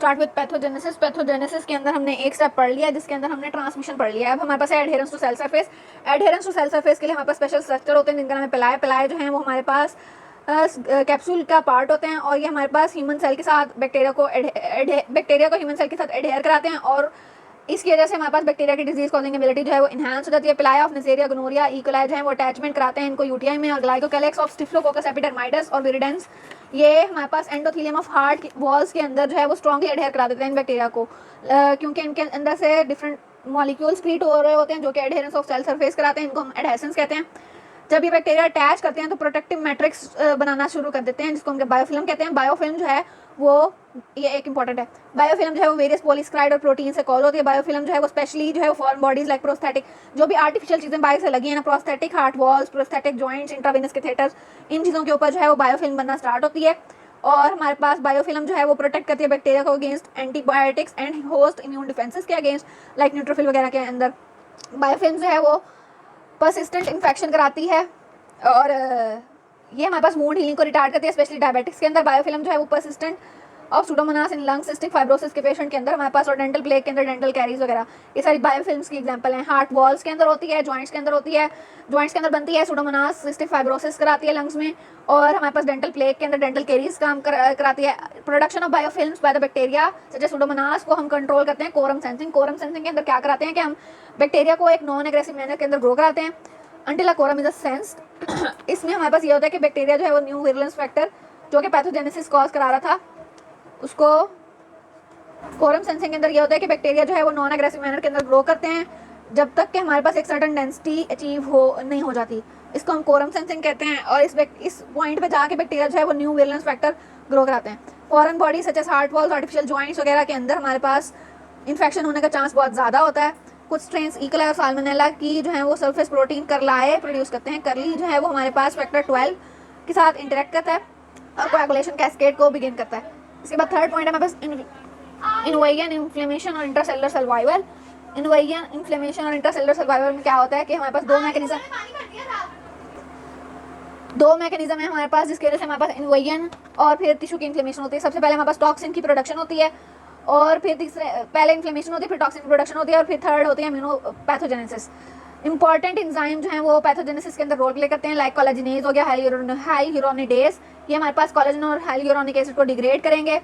Start with pathogenesis. Pathogenesis के अंदर हमने एक स्टेप पढ़ लिया जिसके अंदर हमने ट्रांसमिशन पढ़ लिया है। अब हमारे पास है adherence to cell surface. Adherence to cell surface के लिए हमारे पास स्पेशल स्ट्रक्चर होते हैं जिनका नाम है पिलाए। पिलाए जो हैं वो हमारे पास कैप्सूल का पार्ट होते हैं और ये हमारे पास ह्यूमन सेल के साथ बैक्टीरिया को ह्यूमन सेल के साथ एडहेयर कराते हैं और इसकी वजह से हमारे पास बैक्टीरिया की डिजीज कॉजिंग एबिलिटी जो है वो इनहांस हो जाती है। पिलाया ऑफ नेसेरिया गोनोरिया इकोलाई जो है वो अटैचमेंट कराते हैं इनको यूटीआई में। और ग्लाइकोकैलेक्स ऑफ स्टिफ्लोकोकस एपिडर्माइडस और विरिडेंस ये हमारे पास एंडोथेलियम ऑफ हार्ट वॉल्स के अंदर जो है वो स्ट्रॉन्गली एडहेयर करा देते हैं इन बैक्टीरिया को, क्योंकि इनके अंदर से डिफरेंट मॉलिक्यूल्स क्रिएट हो रहे होते हैं जो कि एडहेरेंस ऑफ सेल सरफेस कराते हैं, इनको हम एडहेसेंस कहते हैं। जब ये बैक्टीरिया अटैच करते हैं तो प्रोटेक्टिव मैट्रिक्स बनाना शुरू कर देते हैं जिसको हम बायोफिल्म कहते हैं। बायोफिल्म जो है वो ये एक इंपॉर्टेंट है। बायोफिल्म जो है वो वेरियस पॉलीस्क्राइड और प्रोटीन से कॉल होती है। बायोफिल्म जो है वो स्पेशली जो है वो फॉरेन बॉडीज लाइक प्रोस्थेटिक जो भी आर्टिफिशियल चीज़ें बाहर से लगी हैं ना, prosthetic heart valves, prosthetic joints, intravenous catheters, इन चीज़ों के ऊपर जो है वो बायोफिल्म बनना स्टार्ट होती है। और हमारे पास बायोफिल्म जो है वो प्रोटेक्ट करती है बैक्टीरिया को against antibiotics and host immune defences के अगेंस्ट लाइक न्यूट्रोफिल वगैरह के अंदर। बायोफिल्म जो है वो परसिस्टेंट इन्फेक्शन कराती है और ये हमारे पास वुंड हीलिंग को रिटार्ड करती है स्पेशली डायबिटिक्स के अंदर। बायोफिल्म जो है वो persistent of Pseudomonas in lung cystic fibrosis के पेशेंट के अंदर हमारे पास और डेंटल प्लेग के अंदर डेंटल कैरीज वगैरह ये सारी बायोफिल्म्स की एग्जांपल हैं। हार्ट वॉल्स के अंदर होती है, जॉइंट्स के अंदर होती है, जॉइंट्स के अंदर बनती है, सुडोमोनास सिस्टिक फाइब्रोसिस कराती है लंग्स में। और हमारे पास डेंटल प्लेग के अंदर डेंटल कैरीज काम कराती है। Production of biofilms by the bacteria such as Pseudomonas को हम कंट्रोल करते हैं कोरम सेंसिंग। कोरम सेंसिंग के अंदर क्या कराते हैं कि हम बैक्टीरिया को एक नॉन एग्रेसिव मैनर के अंदर ग्रो कराते हैं until a quorum is a sensed. इसमें हमारे पास ये होता है कि बैक्टीरिया जो है वो न्यू विरुलेंस फैक्टर जो कि पैथोजेनेसिस कॉज करा रहा था उसको कोरम सेंसिंग के अंदर ये होता है कि बैक्टीरिया जो है वो नॉन एग्रेसिव मैनर के अंदर ग्रो करते हैं जब तक कि हमारे पास एक सर्टेन डेंसिटी अचीव नहीं हो जाती। इसको हम कोरम सेंसिंग कहते हैं और इस पॉइंट पे जाके बैक्टीरिया जो है वो न्यू विरुलेंस फैक्टर ग्रो कराते हैं। Foreign body such as heart walls, artificial joints वगैरह के अंदर हमारे पास इन्फेक्शन होने का चांस बहुत ज़्यादा होता है। कुछ स्ट्रेन्स इकोलाई और साल्मोनेला की जो है वो सरफेस प्रोटीन करलाए प्रोड्यूस करते हैं। करली जो है वो हमारे पास फैक्टर 12 के साथ इंटरेक्ट करता है और कोएगुलेशन कैस्केड को बिगिन करता है। इसके बाद थर्ड पॉइंट है हमारे पास इनवेजन इन्फ्लेमेशन और इंट्रासेलुलर सर्वाइवल। इनवेजन इन्फ्लेमेशन और इंट्रासेलुलर सर्वाइवल में क्या होता है कि हमारे पास दो मैकेनिज्म है हमारे पास जिसकी वजह से हमारे पास इनवेजन और फिर टिश्यू की इन्फ्लेमेशन होती है। सबसे पहले हमारे पास टॉक्सिन की प्रोडक्शन होती है और फिर पहले इन्फ्लेमेशन होती है, फिर टॉक्सिन की प्रोडक्शन होती है और फिर थर्ड होती है इम्यूनोपैथोजेनेसिस। इंपॉर्टेंट एंजाइम जो है वो पैथोजेनेसिस के अंदर रोल प्ले करते हैं लाइक कोलेजिनेज हो गया, हाइल्यूरोनिडेज, ये हमारे पास कोलेजन और हाइल्यूरोनिक एसिड को डिग्रेड करेंगे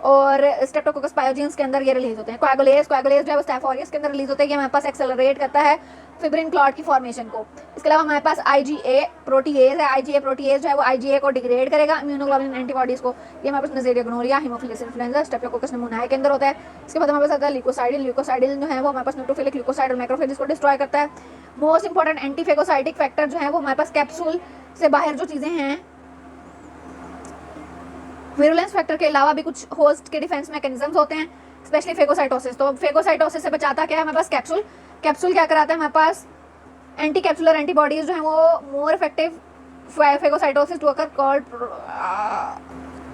और स्ट्रेप्टोकोकस पायोजीन्स के अंदर ये रिलीज होते हैं। कोएगुलेज जो है वो स्टाफ ऑरियस के अंदर रिलीज होते हैं, ये हमारे पास एक्सेलरेट करता है फिब्रिन क्लॉट की फॉर्मेशन को। इसके अलावा हमारे पास IgA प्रोटीएज है, IgA प्रोटीएज जो है वो IgA को डिग्रेड करेगा इम्यूनोग्लोबुलिन एंटीबॉडीज को। ये हमारे पास Neisseria gonorrhoeae, Haemophilus influenzae, Streptococcus pneumoniae के अंदर होता है। इसके बाद हमारे पास आता है ल्यूकोसाइडिन जो है वो हमारे पास न्यूट्रोफिलिक ल्यूकोसाइड और मैक्रोफेजेस को डिस्ट्रॉय करता है। मोस्ट इंपॉर्टेंट एंटीफेगोसाइटिक फैक्टर जो है वो हमारे पास कैप्सूल से बाहर जो चीज़ें हैं विरुलेंस फैक्टर के अलावा भी कुछ होस्ट के डिफेंस मैकेनिज्म्स होते हैं स्पेशली फेगोसाइटोसिस। तो फेगोसाइटोसिस से बचाता क्या है हमारे पास कैप्सूल क्या कराता है हमारे पास एंटी कैप्सुलर एंटीबॉडीज जो है वो more effective phagocytosis to occur called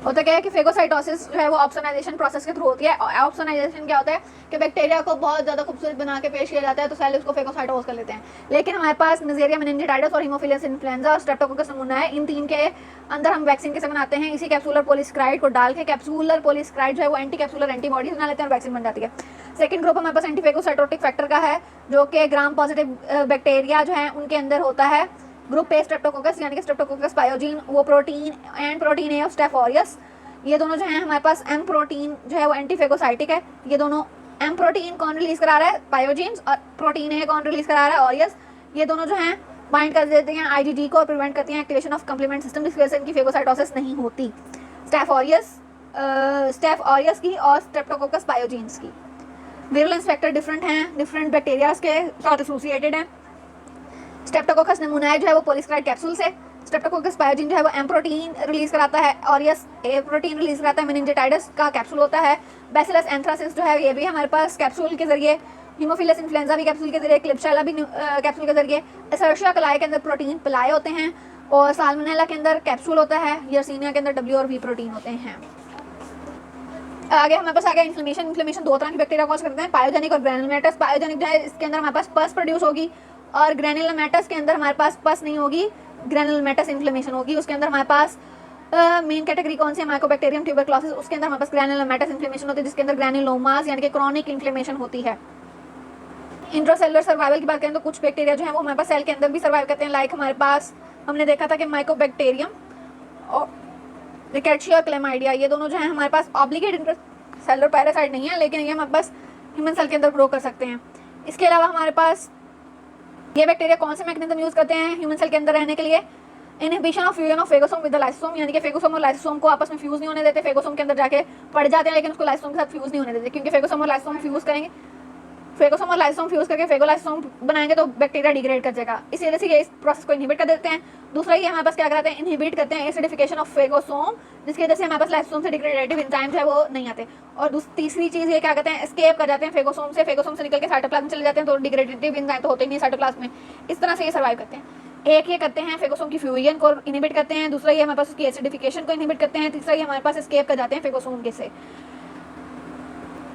होता क्या है कि फेगोसाइटोसिस जो है वो ऑप्सोनाइजेशन प्रोसेस के थ्रू होती है। ऑप्सोनाइजेशन क्या होता है कि बैक्टीरिया को बहुत ज़्यादा खूबसूरत बना के पेश किया जाता है तो सेल उसको फेगोसाइटोस कर लेते हैं। लेकिन हमारे पास नेज़ेरिया मेनिंजाइटिस और हीमोफिलस इन्फ्लुएंजा और स्ट्रेप्टोकोकस निमोनियाई इन तीन के अंदर हम वैक्सीन कैसे बनाते हैं, इसी कैप्सूलर पॉलीस्क्राइड को डाल के कैप्सूलर पॉलीस्क्राइड जो है वो एंटी कैप्सूलर एंटीबॉडीज बना लेते हैं और वैक्सीन बन जाती है। सेकंड ग्रुप हमारे पास एंटीफेगोसाइटोटिक फैक्टर का है जो कि ग्राम पॉजिटिव बैक्टीरिया जो है उनके अंदर होता है। ग्रुप ए स्ट्रेप्टोकोकस यानी कि स्ट्रेप्टोकोकस पायोजीन, वो protein A of staff aureus, ये दोनों जो है हमारे पास एम प्रोटीन जो है वो एंटीफेगोसाइटिक है। ये दोनों एम प्रोटीन कौन रिलीज करा रहा है, पायोजीन्स, और प्रोटीन ए कौन रिलीज करा रहा है, ऑरियस। ये दोनों जो हैं बाइंड कर देते हैं IgG को और प्रिवेंट करती हैं एक्टिवेशन ऑफ कंप्लीमेंट सिस्टम जिसकी वजह से इनकी फेगोसाइटोसिस नहीं होती। स्टाफ ऑरियस की और स्ट्रेप्टोकोकस पायोजीन्स की विरुलेंस फैक्टर डिफरेंट हैं, डिफरेंट बैक्टीरियाज के साथ एसोसिएटेड हैं। स्ट्रेप्टोकोकस निमोनियाई जो है वो पॉलीस्क्राइड कैप्सूल से, स्ट्रेप्टोकोकस पायोजीन जो है वो एम प्रोटीन रिलीज कराता है, ऑरियस ए प्रोटीन रिलीज कराता है, मेनिंजाइटिस का कैप्सूल होता है, बैसिलस एंथ्रासिस जो है ये भी हमारे पास कैप्सूल के जरिए, हीमोफिलस इन्फ्लुएंजा भी कैप्सूल के जरिए, क्लिप्शेला भी कैप्सूल के जरिए, एसर्शिया कलाई के अंदर प्रोटीन पिलाए होते हैं और साल्मोनेला के अंदर कैप्सूल होता है, यर्सीनिया के अंदर W और V प्रोटीन होते हैं। आगे हमारे पास आ गया इन्फ्लेमेशन दो तरह की बैक्टीरिया कॉज करते हैं, पायोजेनिक और ग्रैनुलोमेटस। पायोजेनिक जो है इसके अंदर हमारे पास पस प्रोड्यूस होगी और ग्रैनुलोमेटस के अंदर हमारे पास पस नहीं होगी, ग्रैनुलोमेटस इन्फ्लेमेशन होगी। उसके अंदर हमारे पास मेन कैटेगरी कौन सी है, माइकोबैक्टीरियम ट्यूबरक्लोसिस, उसके अंदर हमारे पास ग्रैनुलोमेटस इन्फ्लेमेशन होती है, जिसके अंदर ग्रैनुलोमास यानी कि क्रॉनिक इन्फ्लेमेशन होती है। इंट्रासेलुलर सर्वाइवल की बात करें तो कुछ बैक्टीरिया जो है वो हमारे पास सेल के अंदर भी सर्वाइव करते हैं, लाइक हमारे पास हमने देखा था कि माइकोबैक्टीरियम और रिकेट्शिया और क्लेमाइडिया, ये दोनों जो है हमारे पास ऑब्लिगेट इंट्रासेलुलर पैरासाइट नहीं है, लेकिन ये हमारे पास ह्यूमन सेल के अंदर ग्रो कर सकते हैं। इसके अलावा हमारे पास ये बैक्टीरिया कौन से मैकेनिज्म यूज करते हैं ह्यूमन सेल के अंदर रहने के लिए, inhibition of fusion of phagosome with the lysosome, यानी कि फेगोसोम और लाइसोसोम को आपस में फ्यूज नहीं होने देते, फेगोसोम के अंदर जाके पड़ जाते हैं लेकिन उसको लाइसोसोम के साथ फ्यूज नहीं होने देते, क्योंकि फेगोसोम और लाइसोसोम फ्यूज करेंगे, फेगोसोम और लाइसोसोम फ्यूज करके फेगोलाइसोसोम बनाएंगे तो बैक्टीरिया डिग्रेड कर जाएगा, इसी वजह से ये इस प्रोसेस को इनहिबिट कर देते हैं। दूसरा ये हमारे पास क्या कराते हैं, इनहिबिट करते हैं एसिडिफिकेशन ऑफ फेगोसोम, जिसकी वजह से हमारे पास लाइसोसोम से डिग्रेडेटिव एंजाइम जो है वो नहीं आते। और तीसरी चीज ये क्या कहते हैं, एस्केप कर जाते हैं फेगोसोम से निकल के साइटोप्लाज्म में चले जाते हैं, तो डिग्रेडेटिव एंजाइम तो होते ही नहीं साइटोप्लाज्म में, इस तरह से ये सर्वाइव करते हैं। एक ये करते हैं फेगोसोम की फ्यूजन को इनहिबिट करते हैं, दूसरा ये हमारे पास उसकी एसिडिफिकेशन को इनहिबिट करते हैं, तीसरा ये हमारे पास एस्केप कर जाते हैं फेगोसोम के से।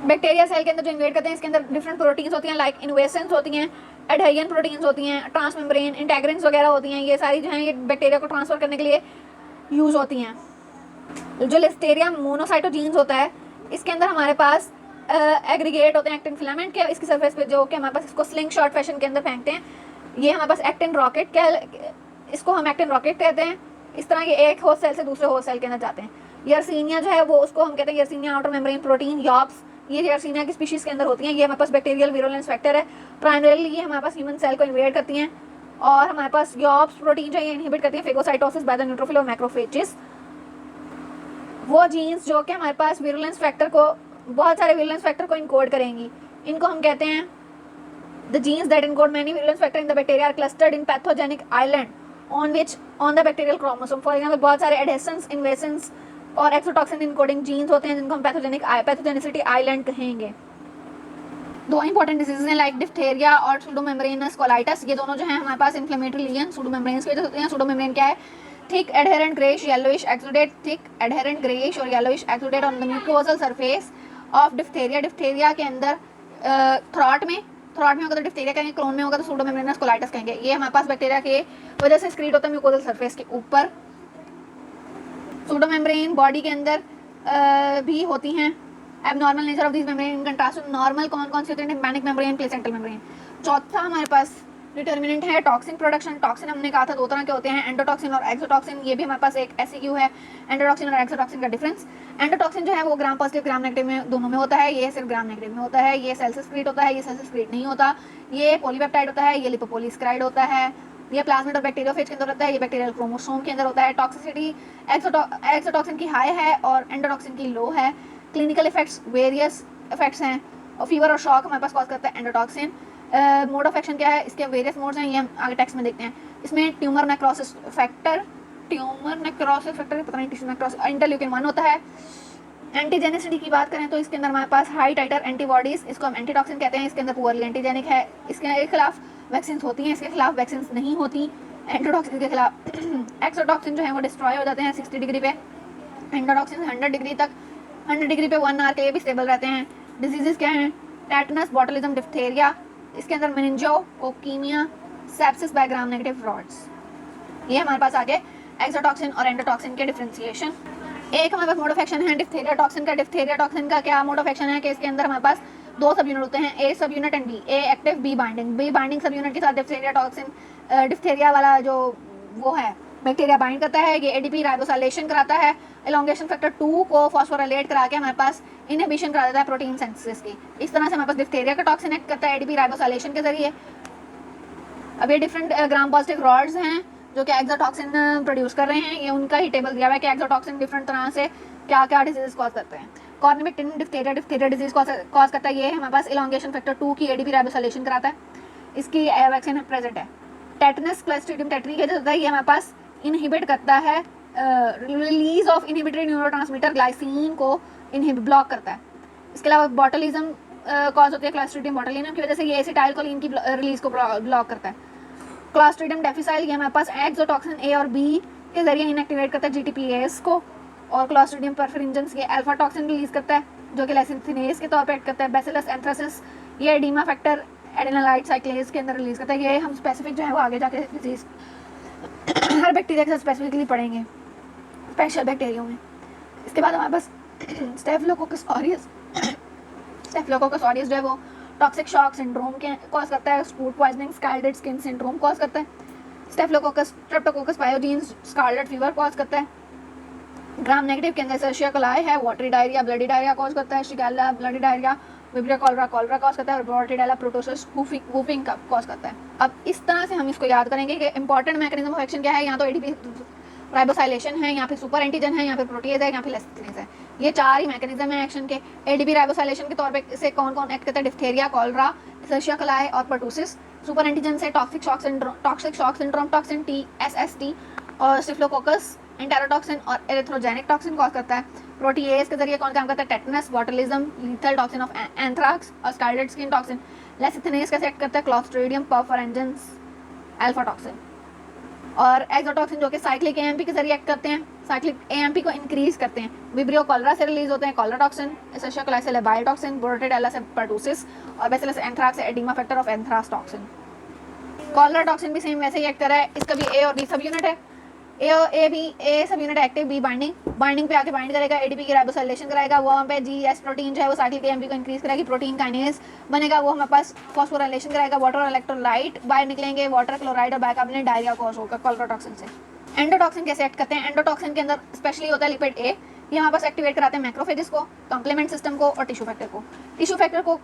बैक्टीरिया सेल के अंदर जो इन्वेड करते हैं इसके अंदर डिफरेंट प्रोटीन्स होती हैं, लाइक इन्वेसेंस होती हैं, एडहेरियन प्रोटीन्स होती हैं, ट्रांसमेम्ब्रेन इंटेग्रिन्स वगैरह होती हैं, ये सारी जो हैं ये बैक्टीरिया को ट्रांसफर करने के लिए यूज होती हैं। जो लिस्टेरिया मोनोसाइटोजीन्स होता है इसके अंदर हमारे पास एग्रीगेट होते हैं एक्टिन फिलामेंट के, इसकी सरफेस पे जो कि हमारे पास इसको स्लिंग शॉट फैशन के अंदर फेंकते हैं, ये हमारे पास एक्टिन रॉकेट क्या, इसको हम एक्टिन रॉकेट कहते हैं। इस तरह ये एक होस्ट सेल से दूसरे होस्ट सेल के अंदर जाते हैं। यर्सीनिया जो है वो उसको हम कहते हैं यर्सीनिया आउटर मेम्ब्रेन प्रोटीन यॉप्स, ये यर्सीनिया की स्पीशीज के अंदर होती हैं, ये हमारे पास बैक्टीरियल विरुलेंस फैक्टर है, प्राइमरीली ये हमारे पास ह्यूमन सेल को इन्वेड करती हैं। और हमारे पास यॉप्स प्रोटीन जो है ये इनहिबिट करती हैं फेगोसाइटोसिस बाय द न्यूट्रोफिल और मैक्रोफेजेस, वो जीन्स जो कि हमारे पास विरुलेंस फैक्टर को, बहुत सारे विरुलेंस फैक्टर को इनकोड करेंगी, इनको हम कहते हैं the genes that encode many virulence factor in the bacteria are clustered in pathogenic island on the bacterial chromosome. For example, बहुत सारे adhesins, invasins और एक्सोटॉक्सिन इनकोडिंग जीन्स होते हैं जिनको हम पैथोजेनिसिटी आइलैंड कहेंगे। दो इंपॉर्टेंट डिजीजेस हैं लाइक डिफ्थेरिया और सूडोमेम्ब्रेनस कोलाइटिस, ये दोनों जो हैं हमारे पास इन्फ्लेमेटरी लीजन सूडोमेम्ब्रेन्स की वजह से होते हैं। सूडोमेम्ब्रेन क्या है, thick adherent greyish yellowish exudate, thick adherent greyish और yellowish exudate on the mucosal surface of diphtheria. Diphtheria के अंदर थ्रॉट में होगा तो डिफ्थेरिया कहेंगे, क्रोन में होगा तो सूडोमेम्ब्रेनस कोलाइटिस कहेंगे। ये हमारे पास बैक्टीरिया के वजह से स्क्रीट होता है म्यूकोजल सरफेस के ऊपर। सूडोमेम्ब्रेन बॉडी के अंदर भी होती हैं। Abnormal nature of this membrane in contrast to normal कौन कौन से होते हैं, हिस्पैनिक मेम्ब्रेन, प्लेसेंटल मेम्ब्रेन। चौथा हमारे पास डिटर्मिनेंट है टॉक्सिन प्रोडक्शन। टॉक्सिन हमने कहा था दो तरह के होते हैं, एंडोटॉक्सिन और एक्सोटॉक्सिन, ये भी हमारे पास एक एसईक्यू है, एंडोटॉक्सिन और एक्सोटॉक्सिन का डिफरेंस। एंडोटॉक्सिन जो है वो ग्राम पॉजिटिव ग्राम नेगेटिव में दोनों में होता है, ये सिर्फ ग्राम नेगेटिव में होता है, ये सेल से स्क्रीट होता है, ये सेल से स्क्रीट नहीं होता, ये पॉलीपेप्टाइड होता है, ये लिपोपोलीसेकेराइड होता है, ये प्लाज्मिड और बैक्टीरियोफेज के अंदर होता है, ये बैक्टीरियल क्रोमोसोम के अंदर होता है। टॉक्सिसिटी एक्सोटॉक्सिन की हाई है और एंडोटॉक्सिन की लो है। क्लिनिकल इफेक्ट्स वेरियस इफेक्ट्स हैं, और फीवर और शॉक हमारे पास कॉज करता है एंडोटॉक्सिन। मोड ऑफ एक्शन क्या है, इसके वेरियस मोड्स हैं, ये हम आगे टेक्स्ट में देखते हैं। इसमें ट्यूमर नेक्रोसिस फैक्टर पता नहीं टिश्यू नेक्रोसिस, इंटरल्यूकिन 1 होता है। एंटीजेनिसिटी की बात करें तो इसके अंदर हमारे पास हाई टाइटर एंटीबॉडीज, इसको हम एंटीटॉक्सिन कहते हैं, इसके अंदर पुअरली एंटीजेनिक है, इसके खिलाफ वैक्सीन होती हैं, इसके खिलाफ वैक्सीन नहीं होती। एंडोटॉक्सिन के खिलाफ एक्सोटॉक्सिन जो है वो डिस्ट्रॉय हो जाते हैं 60 डिग्री पे, एंडोटॉक्सिन 100 डिग्री तक, 100 डिग्री पे 1 आवर के लिए भी स्टेबल रहते हैं। डिजीजेस क्या हैं, टेटनस, बॉटुलिज्म, डिफ्थेरिया, इसके अंदर meningococcaemia, sepsis by Gram negative rods. ये हमारे पास आगे एक्सोटॉक्सिन और एंडोटॉक्सिन के डिफरेंशिएशन। एक हमारे पास मोड ऑफ एक्शन है डिफ्थेरिया टॉक्सिन का। डिफ्थेरिया टॉक्सिन का क्या मोड ऑफ एक्शन है कि इसके अंदर हमारे पास दो सब यूनिट होते हैं, A subunit and B. A active, B binding. B binding subunit के साथ डिफ्थेरिया टॉक्सिन डिफ्थेरिया वाला जो वो है बैक्टीरिया बाइंड करता है, ये एडीपी राइबोसाइलेशन कराता है, एलोंगेशन फैक्टर 2 को फॉस्फोराइलेट करा के हमारे पास इनहिबिशन करा देता है प्रोटीन सिंथेसिस की। इस तरह से हमारे पास डिफ्थेरिया का टॉक्सिन एक्ट करता है एडीपी राइबोसाइलेशन के जरिए। अब ये डिफरेंट ग्राम पॉजिटिव रॉड्स हैं जो कि एक्सोटॉक्सिन प्रोड्यूस कर रहे हैं, ये उनका ही टेबल दिया हुआ है कि एक्सोटॉक्सिन डिफरेंट तरह से क्या क्या डिजीज कॉज करते हैं। कॉर्निमेक्टिन डिफ्थेरिया डिजीज कॉज करता है, ये हमारे पास एलोंगेशन फैक्टर 2 की एडीपी राइबोसाइलेशन कराता है, इसकी वैक्सीन प्रेजेंट है। टेटनस क्लस्ट्रीडियम टेटनी के जो होता है ये हमारे पास इनहिबिट करता है release of inhibitory neurotransmitter glycine को ब्लॉक करता है। इसके अलावा बॉटुलिज्म कॉज होती है क्लस्ट्रीडियम बोटुलिनम की वजह से, ये एसिटाइलकोलिन की रिलीज को ब्लॉक करता है। क्लस्ट्रीडियम डिफिसाइल ये हमारे पास एक्सोटॉक्सिन ए और बी के जरिए इनएक्टिवेट करता है जीटीपीएस को, और क्लस्ट्रीडियम परफेरेंजेंस ये अल्फा टॉक्सिन रिलीज करता है जो कि लाइसिनथेनेस के तौर पर एक्ट करता है। बैसिलस एंथ्रासिस ये एडिमा फैक्टर एडेनालाइट साइक्लेज के अंदर रिलीज करता है। ये हम स्पेसिफिक जो है वो आगे जाके डिजीज हर बैक्टीरिया के साथ स्पेसिफिकली पढ़ेंगे। स्पेशल बैक्टीरिया में। इसके बाद हमारे पास स्टेफिलोकोकस ऑरियस जो है वो टॉक्सिक शॉक सिंड्रोम के कॉज करता है, food poisoning, scalded skin syndrome cause करता है। Staphylococcus Streptococcus pyogenes scarlet fever cause करता है। ग्राम नेगेटिव के अंदर एशर्शिया कोलाई है, watery diarrhoea, bloody diarrhoea cause करता है। Shigella bloody diarrhoea, Vibrio cholerae cause करता है, और ब्रोटिडेला प्रोटोसिस वूफिंग का कॉज करता है। अब इस तरह से हम इसको याद करेंगे कि इंपॉर्टेंट मैकेनिज्म ऑफ एक्शन क्या है। यहाँ तो एडीपी राइबोसाइलेशन है, यहाँ पे सुपर एंटीजन है, यहाँ पे प्रोटीएज है, यहाँ पे लेसिथिनेज है। ये चार ही मैकेनिज्म है एक्शन के। एडीपी राइबोसाइलेशन के तौर पे इसे कौन कौन एक्ट करता है? डिफ्थेरिया, कॉलरा, एशर्शिया कोलाई और पर्टूसिस। सुपर एंटीजन से toxic shock syndrome toxin TSST और स्टेफिलोकोकस एंटेरोटॉक्सिन और एरिथ्रोजेनिक टॉक्सिन कॉज करता है। प्रोटीएज के जरिए कौन काम करता है? Tetanus, botulism, lethal toxin of anthrax और स्कारलेट स्किन टॉक्सिन। लेसिथिनेज कैसे एक्ट करता है? Clostridium perfringens alpha toxin. और एक्सोटॉक्सिन जो कि साइक्लिक AMP के जरिए एक्ट करते हैं, साइक्लिक AMP को इंक्रीज करते हैं। विब्रियो कॉलरा से रिलीज होते हैं कॉलरा टॉक्सिन, एशर्शिया कोलाई से लेबाइल टॉक्सिन, बोरोटिडेला से पर्टूसिस और बैसिलस एंथ्राक्स से oedema factor of anthrax toxin. Cholera toxin भी सेम वैसे ही एक्ट कर रहा है। इसका भी A और B सब यूनिट है। ए सब यूनिट एक्टिव, B बाइंडिंग पे आके बाइंड करेगा, एडीपी की राइबोसाइलेशन कराएगा, वो वहाँ पे GS प्रोटीन जो है वो साइक्लिक AMP को इंक्रीज करेगी, प्रोटीन काइनेज बनेगा, वो हमारे पास फॉस्फोराइलेशन कराएगा, वाटर और इलेक्ट्रोलाइट बाहर निकलेंगे, वाटर क्लोराइड और बाइकार्बोनेट डायरिया कॉज होगा कॉलरा टॉक्सिन से। एंडोटॉक्सिन कैसे एक्ट करते हैं? एंडोटॉक्सिन के अंदर स्पेशली होता है लिपिड A, ये हमारे पास एक्टिवेट कराते हैं मैक्रोफेजेस को, कॉम्प्लीमेंट सिस्टम को और टिश्यू फैक्टर को। टिश्यू फैक्टर को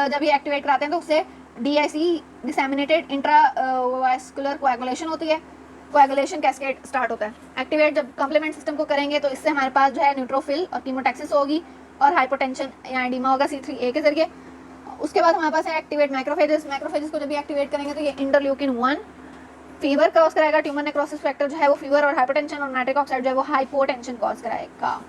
जब ये एक्टिवेट कराते हैं तो उससे DIC डिसैमिनेटेड इंट्रावास्कुलर कोएगुलेशन होती है, कोएगुलेशन कैस्केड स्टार्ट होता है। एक्टिवेट जब कॉम्प्लीमेंट सिस्टम को करेंगे तो इससे हमारे पास जो है न्यूट्रोफिल और कीमोटैक्सिस होगी और हाइपोटेंशन या एडिमा होगा C3A के जरिए। उसके बाद हमारे पास है एक्टिवेट मैक्रोफेजेस को जब भी एक्टिवेट करेंगे तो ये इंटरल्यूकिन 1 फीवर कॉज कराएगा, ट्यूमर नेक्रोसिस फैक्टर जो है वो फीवर और हाइपोटेंशन, और नाइट्रिक ऑक्साइड जो है वो हाइपोटेंशन कॉज कराएगा।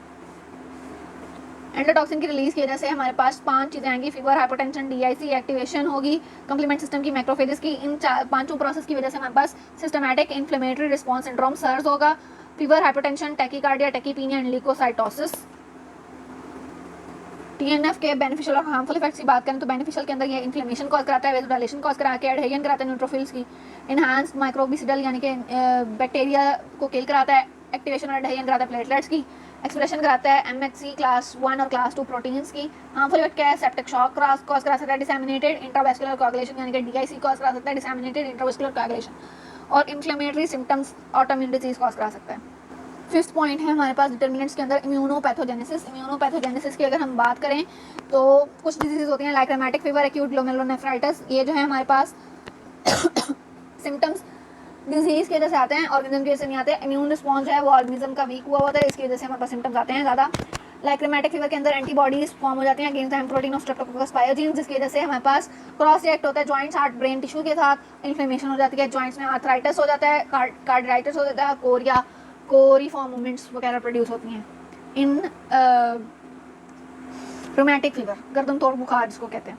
एंडोटॉक्सिन की रिलीज की वजह से हमारे पास 5 चीजें आएंगी, फीवर, हाइपोटेंशन, DIC एक्टिवेशन होगी, कॉम्प्लीमेंट सिस्टम की, मैक्रोफेजेस की। इन पांचों प्रोसेस की वजह से हमारे पास systemic inflammatory response syndrome surge होगा, fever, hypotension, tachycardia, tachypnoea and leukocytosis. TNF के बेनिफिशियल और हार्मफुल इफेक्ट्स की बात करें तो बेनिफिशियल के अंदर ये इन्फ्लेमेशन कॉज कराता है, वेसोडाइलेशन कॉज करा के एडहेजन कराता है न्यूट्रोफिल्स की, इनहांस्ड माइक्रोबिसिडल यानी कि बैक्टीरिया को किल कराता है, एक्टिवेशन और एडहेजन कराता है प्लेटलेट्स की, एक्सप्रेशन कराता है MHC क्लास 1 और क्लास 2 प्रोटीन्स की। हार्मफुल इफेक्ट क्या है? सेप्टिक शॉक कॉज करा सकता है, डिसैमिनेटेड इंट्रावैस्कुलर कोएगुलेशन यानी कि DIC कॉज करा सकता है, डिसैमिनेटेड इंट्रावैस्कुलर कोएगुलेशन, और inflammatory symptoms autoimmune disease cause करा सकता है। फिफ्थ पॉइंट है हमारे पास डिटर्मिनेंट्स के अंदर इम्यूनोपैथोजेनेसिस की अगर हम बात करें तो कुछ डिजीज होती हैं लाइक रेमेटिक फीवर, एक्यूट ग्लोमेरुलोनेफ्राइटिस, ये जो है हमारे पास सिम्टम्स डिजीज की वजह से आते हैं, ऑर्गेनिज्म की वजह से नहीं आते। इम्यून रिस्पॉन्स जो है वो ऑर्गेनिज्म का वीक हुआ होता है, इसकी वजह से हमारे पास सिम्टम्स आते हैं ज़्यादा। लाइक रेमेटिक फीवर के अंदर एंटीबॉडीज फॉर्म हो जाती हैं against the protein of Streptococcus पायोजीन्स, जिसकी वजह से हमारे पास क्रॉस रिएक्ट होता है जॉइंट्स, हार्ट, ब्रेन टिश्यू के साथ, इन्फ्लेमेशन हो जाती है, जॉइंट्स में आर्थराइटिस हो जाता है, कार्डियाइटिस हो जाता है, कोरिया कोरिफॉर्म मूवमेंट्स वगैरह प्रोड्यूस होती हैं। इन रोमैटिक फीवर, गर्दन तोड़ बुखार जिसको कहते हैं।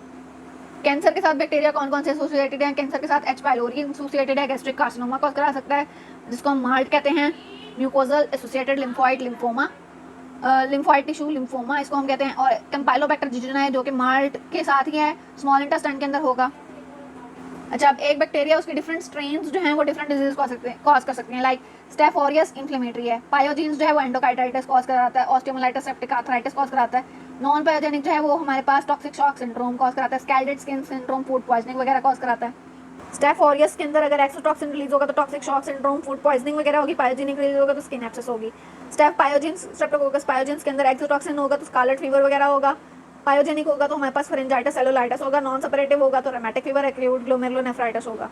कैंसर के साथ बैक्टीरिया कौन कौन से एसोसिएटेड हैं? कैंसर के साथ H. pylori एसोसिएटेड है, गैस्ट्रिक कार्सिनोमा कॉज करा सकता है जिसको हम माल्ट कहते हैं, mucosal associated lymphoid lymphoma, lymphoid tissue lymphoma इसको हम कहते हैं, और कैम्पाइलोबैक्टर जिजना है जो कि माल्ट के साथ ही है, स्मॉल इंटेस्टाइन के अंदर होगा। अच्छा, अब एक बैक्टीरिया उसके डिफरेंट स्ट्रेन्स जो हैं वो डिफरेंट डिजीज कॉज कर सकते हैं, लाइक स्टेफ ऑरियस इन्फ्लेमेटरी है, पायोजीन्स जो है वो एंडोकार्डाइटिस कॉज कराता है, ऑस्टियोमाइलिटिस सेप्टिक आर्थराइटिस कॉज कराता है, नॉन पायोजेनिक जो है वो हमारे पास टॉक्सिक शॉक सिंड्रोम कॉज कराता है, स्कैल्डेड स्किन सिंड्रोम, फूड पॉइजनिंग वगैरह कॉज कराता है। स्टेफ ऑरियस के अंदर अगर एक्सोटॉक्सिन रिलीज होगा तो toxic shock syndrome, food poisoning वगैरह होगी, पायोजेनिक रिलीज होगा तो स्किन एब्सेस होगी। स्टेफ पायोजीन्स स्ट्रेप्टोकोकस पायोजीन्स के अंदर एक्सोटॉक्सिन होगा तो स्कारलेट फीवर वगैरह होगा, पायोजेनिक होगा तो हमारे पास फेरेंजाइटिस सेलुलाइटिस होगा, नॉन सेपरेटिव होगा तो रेमेटिक फीवर, एक्यूट ग्लोमेरुलोनेफ्राइटिस होगा।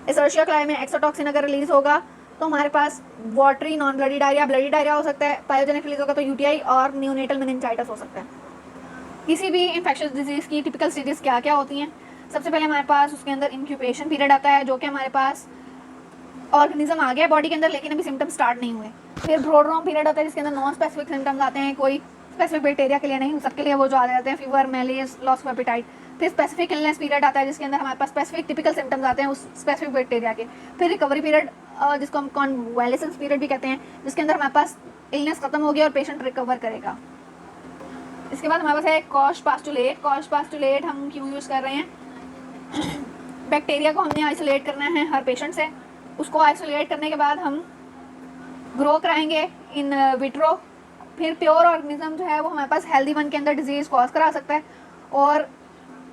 एशर्शिया कोलाई में एक्सोटॉक्सिन अगर रिलीज होगा तो हमारे पास वाटरी नॉन ब्लडी डायरिया हो सकता है, पायोजेनिक रिलीज होगा तो UTI और न्यूनेटल मेनिंजाइटिस हो सकता है। किसी भी इन्फेक्शियस डिजीज की टिपिकल स्टेजेस क्या क्या होती हैं? सबसे पहले हमारे पास उसके अंदर इंक्यूबेशन पीरियड आता है जो कि हमारे पास ऑर्गेनिज्म आ गया बॉडी के अंदर लेकिन अभी सिम्टम्स स्टार्ट नहीं हुए। फिर ब्रोड्रोम पीरियड आता है जिसके अंदर नॉन स्पेसिफिक सिम्टम्स आते हैं, कोई स्पेसिफिक बैक्टीरिया के लिए नहीं, सबके लिए वो जो आ जाते हैं, fever, malaria, loss of appetite. फिर स्पेसिफिक इलनेस पीरियड आता है जिसके अंदर हमारे पास स्पेसिफिक टिपिकल सिम्टम्स आते हैं उस स्पेसिफिक बैक्टीरिया के। फिर रिकवरी पीरियड जिसको हम कॉन्वालेसेंस पीरियड भी कहते हैं, जिसके अंदर हमारे पास इलनेस खत्म हो गया और पेशेंट रिकवर करेगा। इसके बाद हमारे पास है कॉश पास्टुलेट हम क्यों यूज़ कर रहे हैं? बैक्टीरिया को हमने आइसोलेट करना है हर पेशेंट से, उसको आइसोलेट करने के बाद हम ग्रो कराएंगे इन विट्रो। फिर प्योर ऑर्गेनिज्म जो है वो हमारे पास हेल्दी वन के अंदर डिजीज़ कॉज करा सकता है, और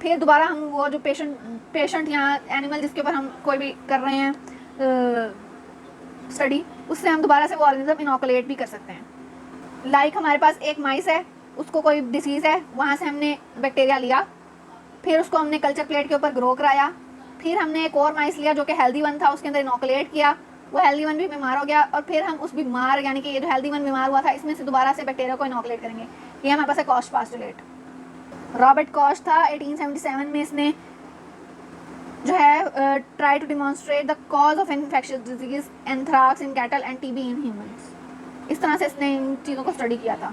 फिर दोबारा हम वो जो पेशेंट या एनिमल जिसके ऊपर हम कोई भी कर रहे हैं स्टडी, उससे हम दोबारा से वो ऑर्गेनिज्म इनोकुलेट भी कर सकते हैं। लाइक हमारे पास एक माइस है, उसको कोई डिसीज़ है, वहाँ से हमने बैक्टीरिया लिया, फिर उसको हमने कल्चर प्लेट के ऊपर ग्रो कराया, फिर हमने एक और माइस लिया जो कि हेल्दी वन था, उसके अंदर इनोकुलेट किया, वो हेल्दी वन भी बीमार हो गया, और फिर हम उस बीमार यानी कि ये जो हेल्दी वन बीमार हुआ था इसमें से दोबारा से बैक्टीरिया को इनोकुलेट करेंगे। ये हमारे पास है कॉस्ट पास्टुलेट। रॉबर्ट कॉश था 1877 में, इसने जो है try to demonstrate the cause of infectious disease anthrax in cattle and TB in humans. इस तरह से इसने इन चीज़ों को स्टडी किया था।